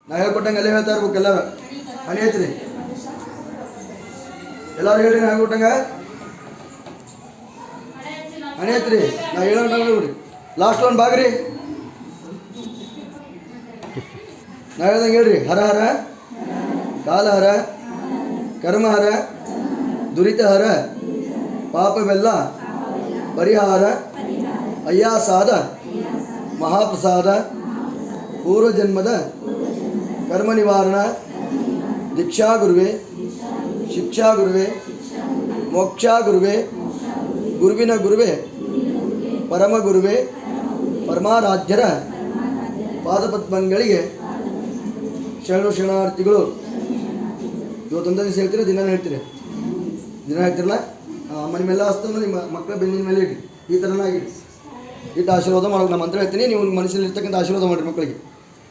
ನಾ ಹೇಳ್ಕೊಟ್ಟಂಗೆ ಎಲ್ಲ ಹೇಳ್ತಾ ಇರ್ಬೇಕು. ಎಲ್ಲರೂ ಹಣಿ ಹಚ್ಚಿರಿ, ಎಲ್ಲರೂ ಹೇಳ್ರಿ. ನಾ ಹೇಳ್ಕೊಟ್ಟಂಗ ಹಣಿ ಹಚ್ಚಿರಿ. ನಾ ಹೇಳೋಣ ಹೇಳ್ಬಿಡಿ. ಲಾಸ್ಟ್ ಒಂದು ಬಾಗ್ರಿ. ನಾ ಹೇಳ್ದಂಗೆ ಹೇಳ್ರಿ. ಹರ ಹರ ಕಾಲಹರ ಕರ್ಮಹರ ದುರಿತಹರ ಪಾಪವೆಲ್ಲ ಪರಿಹಾರ ಅಯ್ಯಾಸಾದ ಮಹಾಪ್ರಸಾದ ಪೂರ್ವಜನ್ಮದ ಕರ್ಮ ನಿವಾರಣ ದೀಕ್ಷಾ ಗುರುವೆ ಶಿಕ್ಷಾ ಗುರುವೆ ಮೋಕ್ಷಾ ಗುರುವೆ ಗುರುವಿನ ಗುರುವೆ ಪರಮ ಗುರುವೆ ಪರಮಾರಾಧ್ಯರ ಪಾದಪದ್ಮಗಳಿಗೆ ಶರಣು ಶರಣಾರ್ಥಿಗಳು. ಇವತ್ತೊಂದು ದಿವಸ ಹೇಳ್ತೀರ, ದಿನ ಹೇಳ್ತೀರಿ? ದಿನ ಹೇಳ್ತಿರಲ್ಲ. ಮನೆ ಮೇಲೆ ಹಸ್ತಂದ್ರೆ ನಿಮ್ಮ ಮಕ್ಕಳ ಬೆನ್ನಿನ ಮೇಲೆ ಇಡಿ. ಈ ಥರನಾಗಿ ಇಟ್ಟು ಆಶೀರ್ವಾದ ಮಾಡೋದು. ನಮ್ಮ ಮಂತ್ರ ಹೇಳ್ತೀನಿ, ನೀವು ಮನಸ್ಸಲ್ಲಿ ಇರ್ತಕ್ಕಂಥ ಆಶೀರ್ವಾದ ಮಾಡಿರಿ ಮಕ್ಕಳಿಗೆ.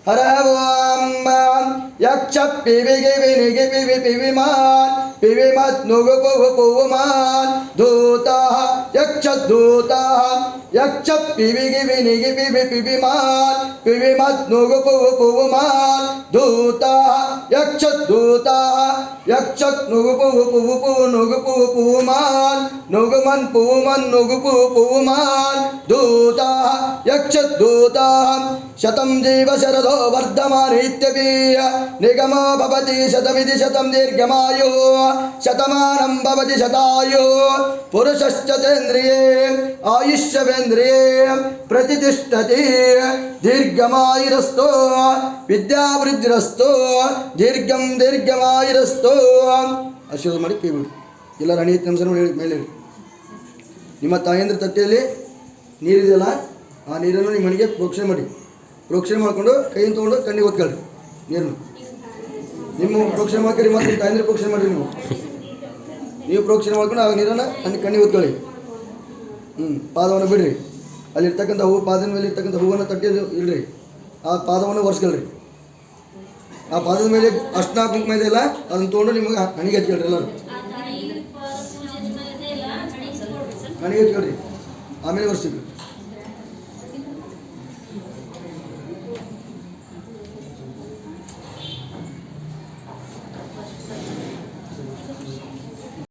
ಹರ ಓಂ ಯಕ್ಷ ಪಿವಿಗೆ ವಿನಿಗೆ ಪಿವಿ ಪಿವಿಮಾನ್ ಪಿವಿಮತ್ ನುಗು ಪುವು ಪುವುಮಾನ್ ಧೂತ ಯಕ್ಷ ಧೂತ ಯಕ್ಷ ಪಿವಿಗೆ ವಿನಿಗೆ ಪಿವಿ ಪಿವಿಮಾನ್ ಪಿವಿಮತ್ ನುಗು ಪುವು ಪುವುಮಾನ್ ಧೂತ ಯಕ್ಷ ಧೂತ ಯಕ್ಷ ನುಗು ಪುವು ಪುವು ಪುವು ನುಗು ಪುವು ಪುವುಮಾನ್ ನುಗುಮನ್ ಪುವುಮನ್ ನುಗು ಪುವು ಪುವುಮಾನ್ ಧೂತ ಯಕ್ಷ ಧೂತ ಶತಂ ಜೀವ ಶರದೋ ವರ್ಧಮಾನಿತ್ಯಪೀಯ ನಿಗಮೋ ಭವತಿ ಶತಮಿತಿ ಶತಂ ದೀರ್ಘಮಾಯು ಶತಮಾನಂ ಭವತಿ ಶತಾಯು ಪುರುಷಶ್ಚತೇಂದ್ರಿಯೇ ಆಯುಷ್ಯವೇಂದ್ರಿಯೇ ಪ್ರತಿಷ್ಠತಿ ದೀರ್ಘಮಾಯುರಸ್ತೋ ವಿದ್ಯಾವೃದ್ಧಿರಸ್ತೋ ದೀರ್ಘಂ ದೀರ್ಘಮಾಯುರಸ್ತೋ. ಆಶೀರ್ವಾದ ಮಾಡಿ ಕೈ ಬಿಡಿ. ಎಲ್ಲರೂ ಹಣಿ ಎತ್ತಿ ನಮಸ್ಕಾರ ಹೇಳಿ ಮೇಲೆ ಹೇಳಿ. ನಿಮ್ಮ ತಾಯಂದ್ರ ತಟ್ಟೆಯಲ್ಲಿ ನೀರಿದೆಯಲ್ಲ, ಆ ನೀರನ್ನು ನಿಮ್ಮ ಮನೆಗೆ ಪ್ರೋಕ್ಷಣೆ ಮಾಡಿ. ಪ್ರೋಕ್ಷಣೆ ಮಾಡಿಕೊಂಡು ಕೈಯಿಂದ ತೊಗೊಂಡು ಕಣ್ಣಿಗೆ ಒತ್ಕೊಳ್ರಿ ನೀರನ್ನು. ನಿಮ್ಮ ಪ್ರೋಕ್ಷಣೆ ಮಾಡ್ಕೊರಿ, ಮತ್ತು ನಿಮ್ಮ ತಾಯಂದ್ರೆ ಪ್ರೋಕ್ಷಣೆ ಮಾಡಿರಿ. ನೀವು ಪ್ರೋಕ್ಷಣೆ ಮಾಡ್ಕೊಂಡು ಆ ನೀರನ್ನು ಕಣ್ಣಿಗೆ ಒತ್ಕೊಳ್ಳಿ. ಪಾದವನ್ನು ಬಿಡ್ರಿ. ಅಲ್ಲಿರ್ತಕ್ಕಂಥ ಹೂವು, ಪಾದದ ಮೇಲೆ ಇರ್ತಕ್ಕಂಥ ಹೂವನ್ನು ತಟ್ಟೆಯಲ್ಲಿ ಇಡ್ರಿ. ಆ ಪಾದವನ್ನು ಒರೆಸ್ಕೊಳ್ರಿ. ಆ ಪಾದದ ಮೇಲೆ ಅರ್ಶಿನ ಕುಂಕುಮ ಇದೆಯಲ್ಲ, ಅದನ್ನು ತೊಗೊಂಡು ನಿಮಗೆ ಹಣಿಗೆ ಹಚ್ಕೊಳ್ರಿ. ಎಲ್ಲರೂ ಹಣಿಗೆ ಹಚ್ಕೊಳ್ರಿ, ಆಮೇಲೆ ಒರೆಸ್ತೀವಿ.